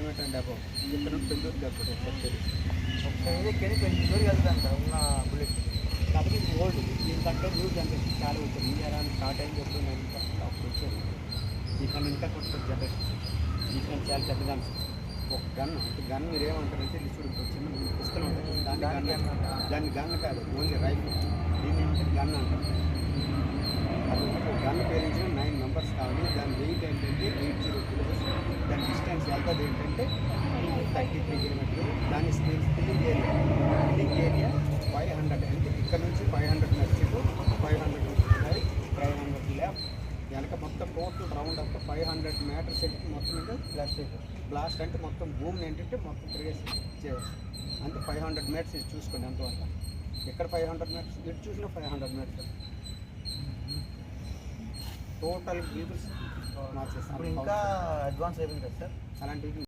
Kilometre and above ఇక్కడ నుండి పెందూరు కాకపోతే ఒకసారి ఎక్కి పెందూరు వెళ్తాను సార్ ఉన్న బుల్లెట్. కాబట్టి ఇది ఓల్డ్ దీని తగ్గ న్యూ జనరేషన్ చాలా వచ్చింది. ఈ అలా స్టార్ట్ అయింది ఎప్పుడు నేను అప్పుడు వచ్చాను. దీనికన్నా ఇంకా కొత్త జనరేషన్ దీనికన్నా చాలా పెద్ద గన్స్. ఒక గన్ అంటే గన్ మీరు ఏమంటారంటే ఇది చూడు చిన్న పుస్తకం ఉంటుంది దాన్ని గన్ కాదు ఓన్లీ రైఫిల్. దీన్ని ఏమంటే గన్ అంటారు. అది ఒక గన్ పేరించిన 9 మెంబర్స్ కావాలి. దాని వెయిట్ ఏంటంటే 80 కిలోస్. దాని డిస్టెన్స్ వెళ్తుంది ఏంటంటే 33 కిలోమీటర్లు. దాని స్పిల్లింగ్ ఏరియా 500 అంటే ఇక్కడ నుంచి 500 నచ్చిండు 500 ఉన్నాయి 500 లెఫ్ట్ వెనక మొత్తం టోటల్ రౌండ్ అప్ 500 మీటర్స్ ఏంటి మొత్తం అంటే బ్లాస్ట్ అంటే మొత్తం భూమిని ఏంటంటే మొత్తం తిరిగేసి అంటే 500 మీటర్స్ ఇది చూసుకోండి ఎంతవరకు. ఇక్కడ 500 మీటర్స్ ఇటు చూసిన 500 మీటర్స్ టోటల్ పీపుల్స్ మార్చేస్తాం. ఇంకా అడ్వాన్స్ అయిపోయింది కదా సార్ అలాంటివి.